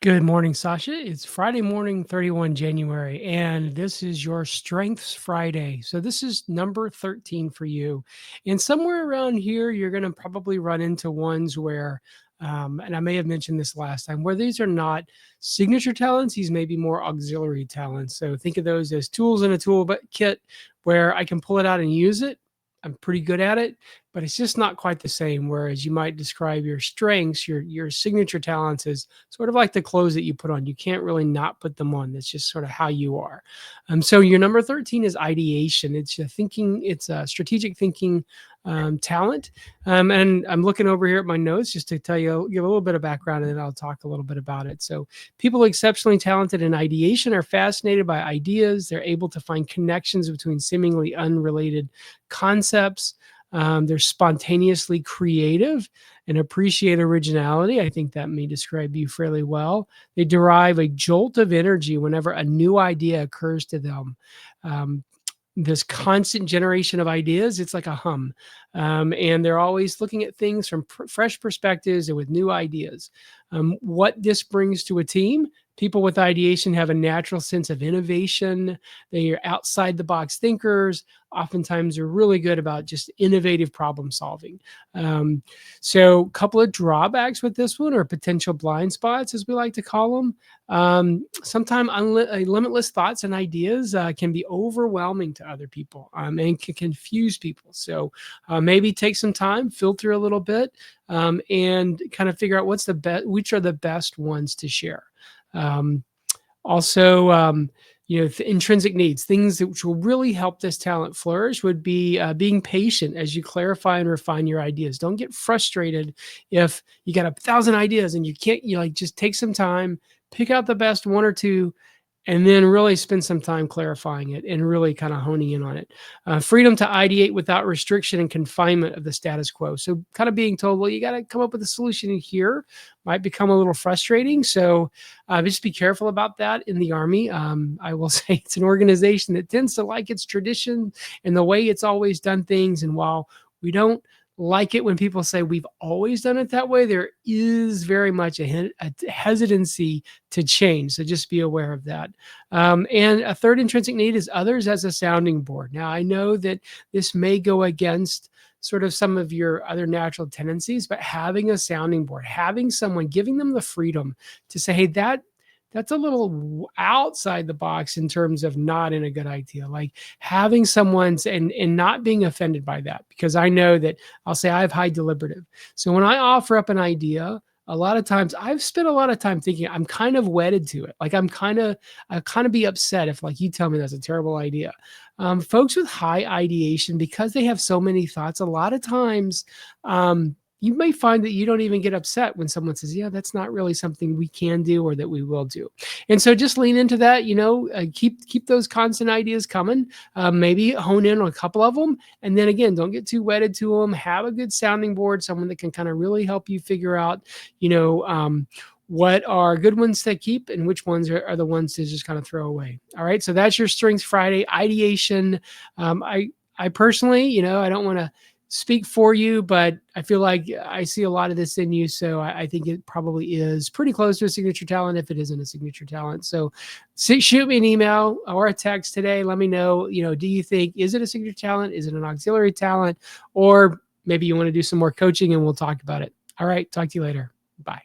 Good morning, Sasha. It's Friday morning, 31 January, and this is your Strengths Friday. So, this is number 13 for you. And somewhere around here, you're going to probably run into ones where, and I may have mentioned this last time, where these are not signature talents, these may be more auxiliary talents. So, think of those as tools in a tool but kit where I can pull it out and use it. I'm pretty good at it, but it's just not quite the same. Whereas you might describe your strengths, your signature talents as sort of like the clothes that you put on. You can't really not put them on. That's just sort of how you are. So your number 13 is ideation. It's a thinking, it's a strategic thinking talent. And I'm looking over here at my notes just to tell you, give a little bit of background, and then I'll talk a little bit about it. So people exceptionally talented in ideation are fascinated by ideas. They're able to find connections between seemingly unrelated concepts. They're spontaneously creative and appreciate originality. I think that may describe you fairly well. They derive a jolt of energy whenever a new idea occurs to them. Um, this constant generation of ideas, it's like a hum. And they're always looking at things from fresh perspectives and with new ideas. What this brings to a team, people with ideation have a natural sense of innovation. They are outside the box thinkers. Oftentimes, they're really good about just innovative problem solving. So, a couple of drawbacks with this one, or potential blind spots, as we like to call them. Sometimes limitless thoughts and ideas can be overwhelming to other people and can confuse people. So, maybe take some time, filter a little bit, and kind of figure out what's the best, which are the best ones to share. Um, also, intrinsic needs, things that which will really help this talent flourish would be being patient as you clarify and refine your ideas. Don't get frustrated if you got 1,000 ideas and you can't, just take some time, pick out the best one or two, and then really spend some time clarifying it and really kind of honing in on it. Freedom to ideate without restriction and confinement of the status quo. So, kind of being told, well, you got to come up with a solution in here might become a little frustrating. So, just be careful about that in the Army. I will say it's an organization that tends to like its tradition and the way it's always done things. And while we don't like it when people say we've always done it that way, there is very much a hesitancy to change. So just be aware of that. And a third intrinsic need is others as a sounding board. Now, I know that this may go against sort of some of your other natural tendencies, but having a sounding board, having someone, giving them the freedom to say, hey, that's a little outside the box in terms of not in a good idea. Like having someone's and not being offended by that, because I know that I'll say I have high deliberative. So when I offer up an idea, a lot of times I've spent a lot of time thinking I'm kind of wedded to it. Like I kind of be upset if like you tell me that's a terrible idea. Folks with high ideation, because they have so many thoughts, a lot of times you may find that you don't even get upset when someone says, yeah, that's not really something we can do or that we will do. And so just lean into that, keep those constant ideas coming, maybe hone in on a couple of them. And then again, don't get too wedded to them. Have a good sounding board, someone that can kind of really help you figure out, what are good ones to keep and which ones are the ones to just kind of throw away. All right. So that's your Strengths Friday ideation. I personally, I don't want to speak for you, but I feel like I see a lot of this in you. So I think it probably is pretty close to a signature talent if it isn't a signature talent. So shoot me an email or a text today. Let me know, do you think, is it a signature talent? Is it an auxiliary talent? Or maybe you want to do some more coaching and we'll talk about it. All right. Talk to you later. Bye.